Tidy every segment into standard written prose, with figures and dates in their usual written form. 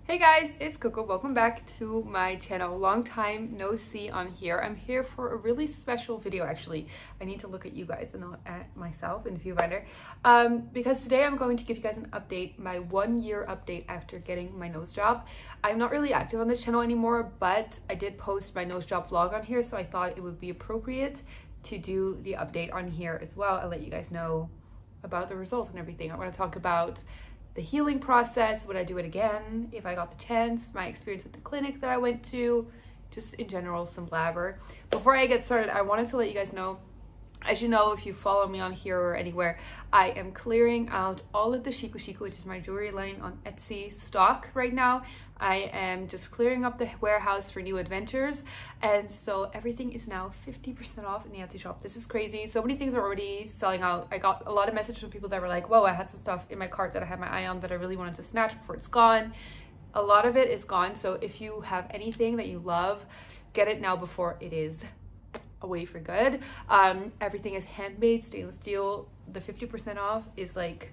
Hey guys, it's Coco. Welcome back to my channel. Long time no see on here. I'm here for a really special video actually. I need to look at you guys and not at myself in the viewfinder. Because today I'm going to give you guys an update, my 1 year update after getting my nose job. I'm not really active on this channel anymore, but I did post my nose job vlog on here, so I thought it would be appropriate to do the update on here as well and let you guys know about the results and everything. I want to talk about the healing process, would I do it again if I got the chance, my experience with the clinic that I went to, just in general some blabber. Before I get started, I wanted to let you guys know, as you know, if you follow me on here or anywhere, I am clearing out all of the Shiku, which is my jewelry line on Etsy stock right now. I am just clearing up the warehouse for new adventures, and so everything is now 50% off in the Etsy shop. This is crazy. So many things are already selling out. I got a lot of messages from people that were like, whoa, I had some stuff in my cart that I had my eye on that I really wanted to snatch before it's gone. A lot of it is gone, so if you have anything that you love, get it now before it is away for good. Everything is handmade, stainless steel. The 50% off is like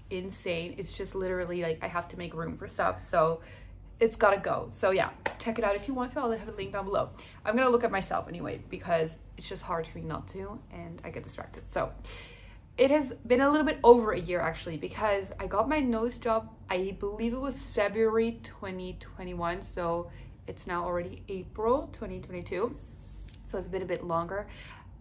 insane. It's just literally like I have to make room for stuff, so it's gotta go. So yeah, check it out if you want to. I'll have a link down below. I'm gonna look at myself anyway because it's just hard for me not to and I get distracted. So it has been a little bit over a year actually, because I got my nose job, I believe it was February 2021, so it's now already April 2022. So it's been a bit longer.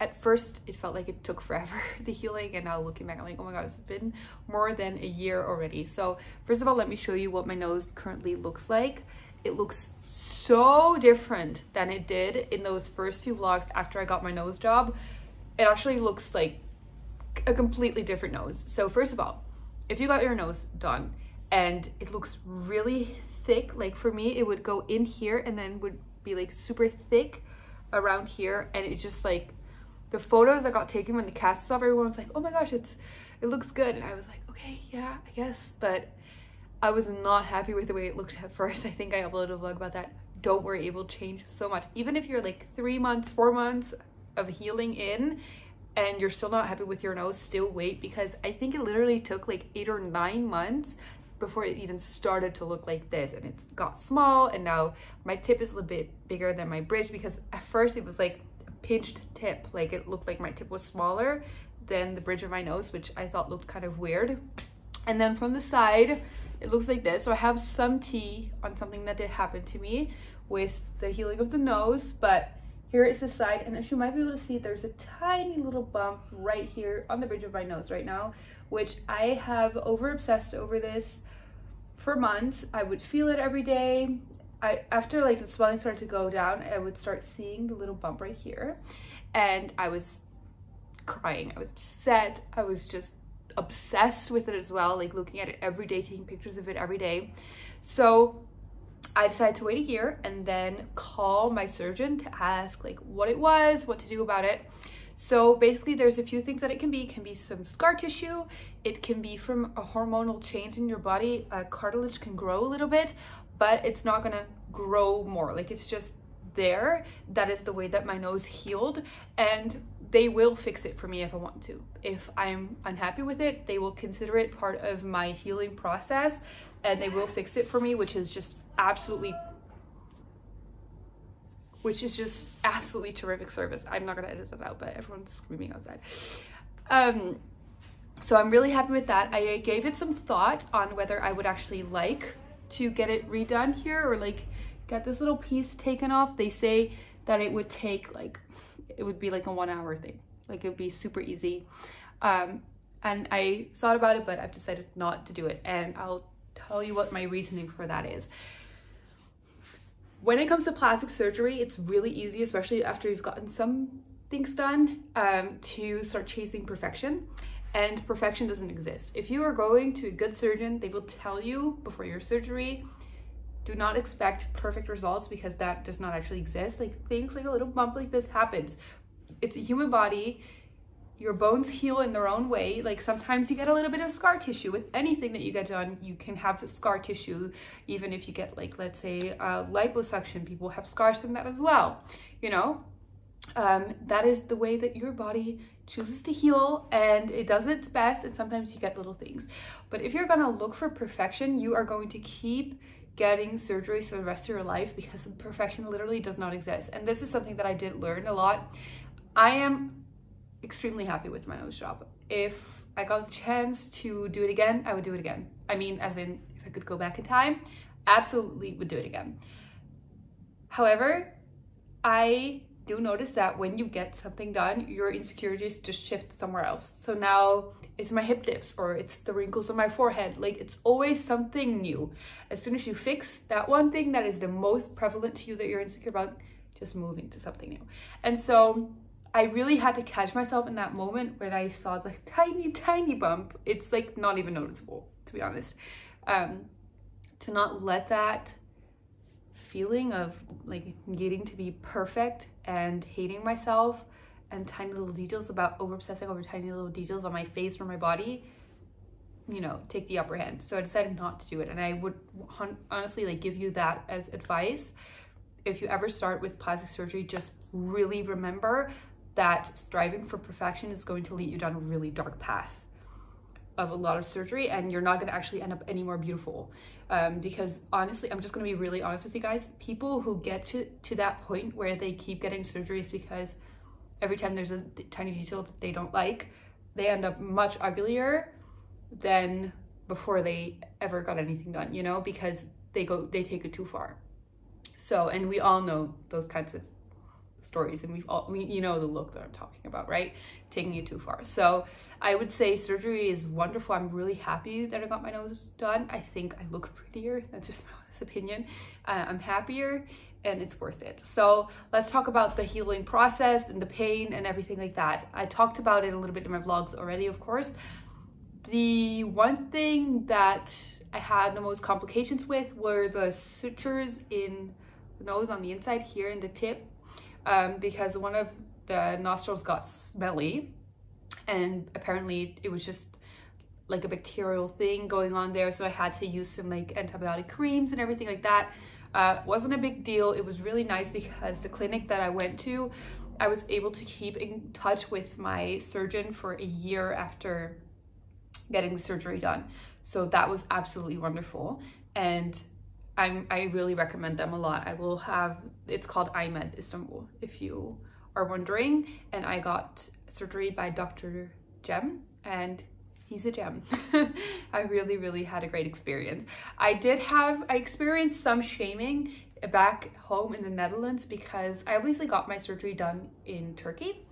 At first, it felt like it took forever, the healing, and now looking back, I'm like, oh my god, it's been more than a year already. So first of all, let me show you what my nose currently looks like. It looks so different than it did in those first few vlogs after I got my nose job. It actually looks like a completely different nose. So first of all, if you got your nose done and it looks really thick, like for me, it would go in here and then would be like super thick around here, and it's just like the photos I got taken when the cast was off, everyone was like, oh my gosh, it looks good, and I was like, okay, yeah, I guess, but I was not happy with the way it looked at first. I think I uploaded a vlog about that. Don't worry, it will change so much. Even if you're like 3 months, 4 months of healing in and you're still not happy with your nose, still wait, because I think it literally took like 8 or 9 months before it even started to look like this, and it's got small, and now my tip is a little bit bigger than my bridge, because at first it was like a pinched tip, like it looked like my tip was smaller than the bridge of my nose, which I thought looked kind of weird. And then from the side it looks like this. So I have some tea on something that did happen to me with the healing of the nose, but here is the side, and as you might be able to see, there's a tiny little bump right here on the bridge of my nose right now, which I have over obsessed over this for months. I would feel it every day. After like the swelling started to go down, I would start seeing the little bump right here, and I was crying. I was upset. I was just obsessed with it as well, like looking at it every day, taking pictures of it every day. So I decided to wait a year and then call my surgeon to ask like what it was, what to do about it. So basically there's a few things that it can be. It can be some scar tissue. It can be from a hormonal change in your body. Cartilage can grow a little bit, but it's not gonna grow more. Like it's just there. That is the way that my nose healed, and they will fix it for me if I want to. If I'm unhappy with it, they will consider it part of my healing process and they will fix it for me, which is just absolutely terrific service. I'm not gonna edit that out, but everyone's screaming outside. So I'm really happy with that. I gave it some thought on whether I would actually like to get it redone here or like get this little piece taken off. They say that it would take like, it would be like a 1 hour thing. Like it would be super easy. And I thought about it, but I've decided not to do it. And I'll tell you what my reasoning for that is. When it comes to plastic surgery, it's really easy, especially after you've gotten some things done, to start chasing perfection. And perfection doesn't exist. If you are going to a good surgeon, they will tell you before your surgery, do not expect perfect results, because that does not actually exist. Like things like a little bump like this happens. It's a human body. Your bones heal in their own way. Like sometimes you get a little bit of scar tissue with anything that you get done. You can have scar tissue even if you get like, let's say liposuction, people have scars from that as well, you know. That is the way that your body chooses to heal, and it does its best, and sometimes you get little things. But if you're gonna look for perfection, you are going to keep getting surgeries for the rest of your life, because perfection literally does not exist. And this is something that I did learn a lot. I am extremely happy with my nose job. If I got the chance to do it again, I would do it again. I mean, as in, if I could go back in time, absolutely would do it again. However, I do notice that when you get something done, your insecurities just shift somewhere else. So now it's my hip dips, or it's the wrinkles on my forehead. Like, it's always something new. As soon as you fix that one thing that is the most prevalent to you that you're insecure about, just moving to something new. And so I really had to catch myself in that moment when I saw the tiny bump. It's like not even noticeable, to be honest. To not let that feeling of like needing to be perfect and hating myself and tiny little details, about over obsessing over tiny little details on my face or my body, you know, take the upper hand. So I decided not to do it. And I would honestly like give you that as advice. If you ever start with plastic surgery, just really remember that striving for perfection is going to lead you down a really dark path of a lot of surgery, and you're not going to actually end up any more beautiful. Because honestly, I'm just going to be really honest with you guys. People who get to that point where they keep getting surgeries because every time there's a tiny detail that they don't like, they end up much uglier than before they ever got anything done, you know, because they take it too far. So, and we all know those kinds of stories, and you know the look that I'm talking about, right? Taking it too far. So I would say surgery is wonderful. I'm really happy that I got my nose done. I think I look prettier. That's just my honest opinion. I'm happier, and it's worth it. So let's talk about the healing process and the pain and everything like that. I talked about it a little bit in my vlogs already, of course. The one thing that I had the most complications with were the sutures in the nose on the inside here in the tip. Because one of the nostrils got smelly, and apparently it was just like a bacterial thing going on there. So I had to use some like antibiotic creams and everything like that. Wasn't a big deal. It was really nice because the clinic that I went to, I was able to keep in touch with my surgeon for a year after getting the surgery done. So that was absolutely wonderful. And I really recommend them a lot. I will have, it's called iMed Istanbul, if you are wondering. And I got surgery by Dr. Jem, and he's a gem. I really had a great experience. I experienced some shaming back home in the Netherlands because I obviously got my surgery done in Turkey.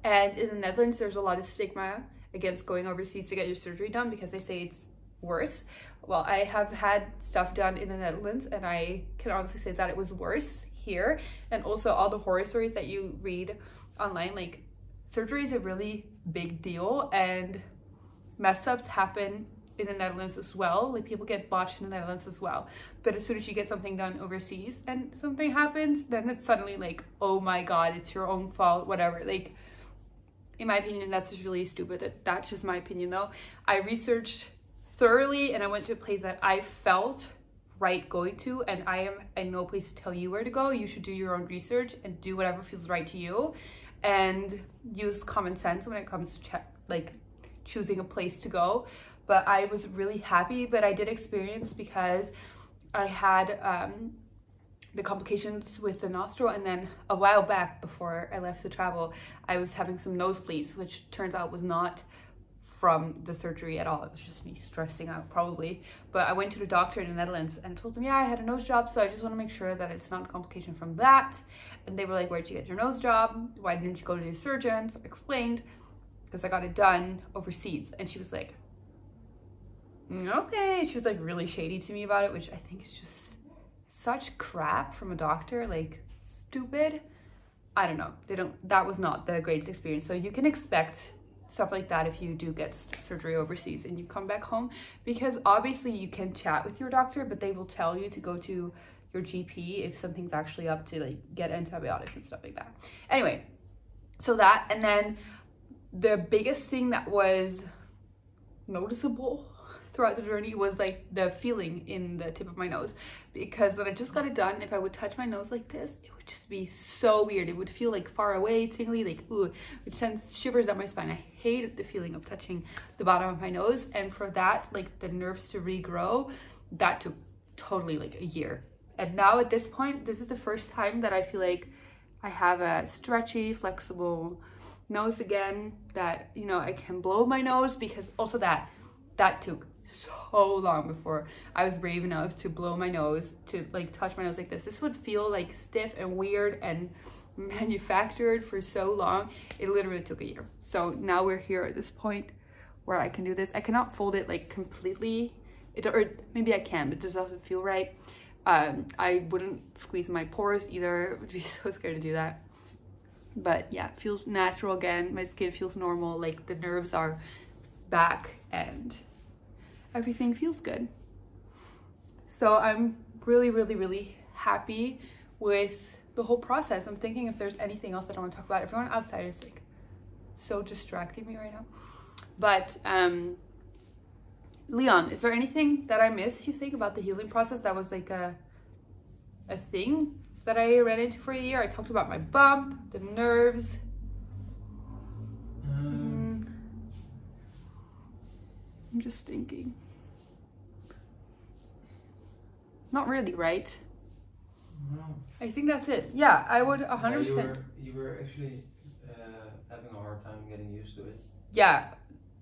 And in the Netherlands, there's a lot of stigma against going overseas to get your surgery done because they say it's worse. Well, I have had stuff done in the Netherlands, and I can honestly say that it was worse here. And also all the horror stories that you read online, like surgery is a really big deal, and mess ups happen in the Netherlands as well. Like people get botched in the Netherlands as well. But as soon as you get something done overseas and something happens, then it's suddenly like, oh my God, it's your own fault, whatever. Like, in my opinion, that's just really stupid. That's just my opinion though. I researched thoroughly, and I went to a place that I felt right going to, and I am in no place to tell you where to go. You should do your own research and do whatever feels right to you, and use common sense when it comes to choosing a place to go. But I was really happy, but I did experience, because I had the complications with the nostril, and then a while back before I left to travel, I was having some nosebleeds, which turns out was not from the surgery at all. It was just me stressing out probably. But I went to the doctor in the Netherlands and told them, yeah, I had a nose job, so I just want to make sure that it's not a complication from that. And they were like, where'd you get your nose job? Why didn't you go to the surgeon? So I explained, because I got it done overseas. And she was like, okay. She was like really shady to me about it, which I think is just such crap from a doctor, like stupid. I don't know. That was not the greatest experience. So you can expect stuff like that if you do get surgery overseas and you come back home, because obviously you can chat with your doctor, but they will tell you to go to your GP if something's actually up, to like get antibiotics and stuff like that. Anyway, so that, and then the biggest thing that was noticeable throughout the journey was like the feeling in the tip of my nose, because when I just got it done, if I would touch my nose like this, it would just be so weird. It would feel like far away, tingly, like ooh, which sends shivers up my spine. I hated the feeling of touching the bottom of my nose, and for that, like the nerves to regrow, that took totally like a year. And now at this point, this is the first time that I feel like I have a stretchy, flexible nose again, that, you know, I can blow my nose, because also that took so long before I was brave enough to blow my nose, to like touch my nose like this. This would feel like stiff and weird and manufactured for so long. It literally took a year. So now we're here at this point where I can do this. I cannot fold it like completely, or maybe I can, but it just doesn't feel right. I wouldn't squeeze my pores either. I would be so scared to do that. But yeah, it feels natural again. My skin feels normal, like the nerves are back and everything feels good. So I'm really, really, really happy with the whole process. I'm thinking if there's anything else that I want to talk about. Everyone outside is like so distracting me right now. But Leon, is there anything that I missed, you think, about the healing process that was like a thing that I ran into for a year? I talked about my bump, the nerves. I'm just thinking. Not really, right? No. I think that's it. Yeah, I would 100%. Yeah, you were actually having a hard time getting used to it. Yeah,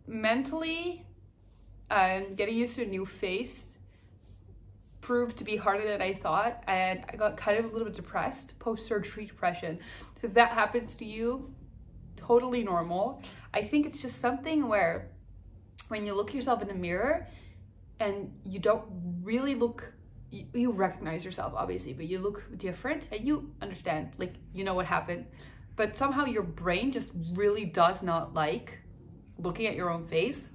mentally, getting used to a new face proved to be harder than I thought, and I got kind of a little bit depressed, post-surgery depression. So if that happens to you, totally normal. I think it's just something where when you look at yourself in the mirror and you don't really look, you recognize yourself obviously, but you look different and you understand, like, you know what happened, but somehow your brain just really does not like looking at your own face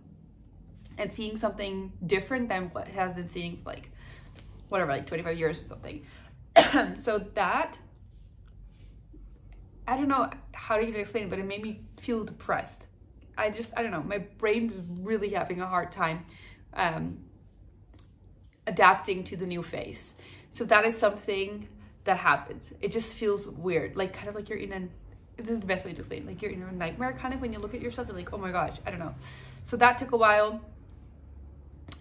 and seeing something different than what it has been seeing for like whatever, like 25 years or something. So that, I don't know how to even explain it, but it made me feel depressed. I don't know, my brain was really having a hard time adapting to the new face. So that is something that happens. It just feels weird, like kind of like you're in an, this is the best way to explain, like you're in a nightmare kind of when you look at yourself, you're like, oh my gosh, I don't know. So that took a while.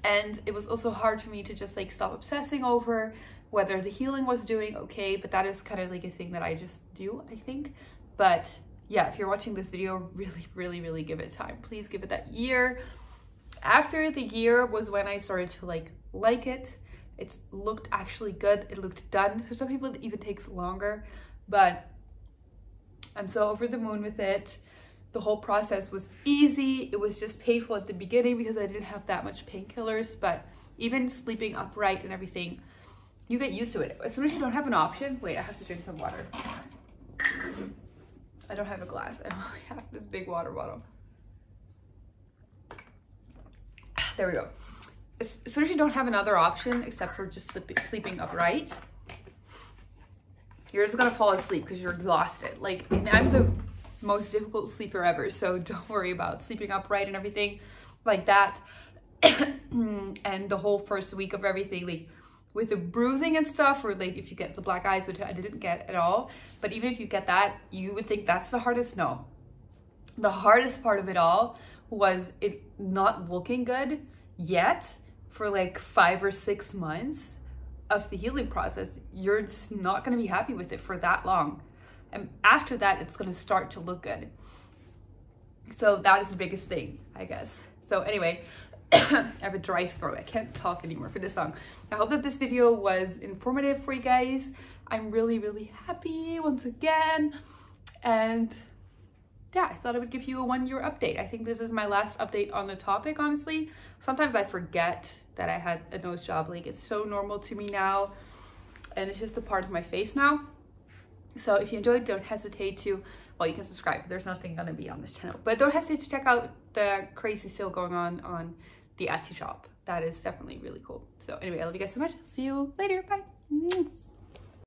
And it was also hard for me to just like stop obsessing over whether the healing was doing okay, but that is kind of like a thing that I just do, I think. But yeah, if you're watching this video, really, really, really give it time. Please give it that year. After the year was when I started to like it. It looked actually good. It looked done. For some people, it even takes longer, but I'm so over the moon with it. The whole process was easy. It was just painful at the beginning because I didn't have that much painkillers, but even sleeping upright and everything, you get used to it. As soon as you don't have an option, wait, I have to drink some water. I don't have a glass. I only have this big water bottle. There we go. As soon as you don't have another option except for just sleeping upright, you're just gonna fall asleep because you're exhausted. Like, and I'm the most difficult sleeper ever, so don't worry about sleeping upright and everything like that. And the whole first week of everything, like with the bruising and stuff, or like if you get the black eyes, which I didn't get at all, but even if you get that, you would think that's the hardest. No, the hardest part of it all was it not looking good yet for like 5 or 6 months of the healing process. You're just not going to be happy with it for that long. And after that, it's going to start to look good. So that is the biggest thing, I guess. So anyway, I have a dry throat. I can't talk anymore for this song. I hope that this video was informative for you guys. I'm really, really happy once again. And yeah, I thought I would give you a 1-year update. I think this is my last update on the topic, honestly. Sometimes I forget that I had a nose job. Like, it's so normal to me now. And it's just a part of my face now. So if you enjoyed, don't hesitate to, well, you can subscribe. There's nothing gonna be on this channel. But don't hesitate to check out the crazy sale going on the Etsy shop. That is definitely really cool. So anyway, I love you guys so much. See you later. Bye.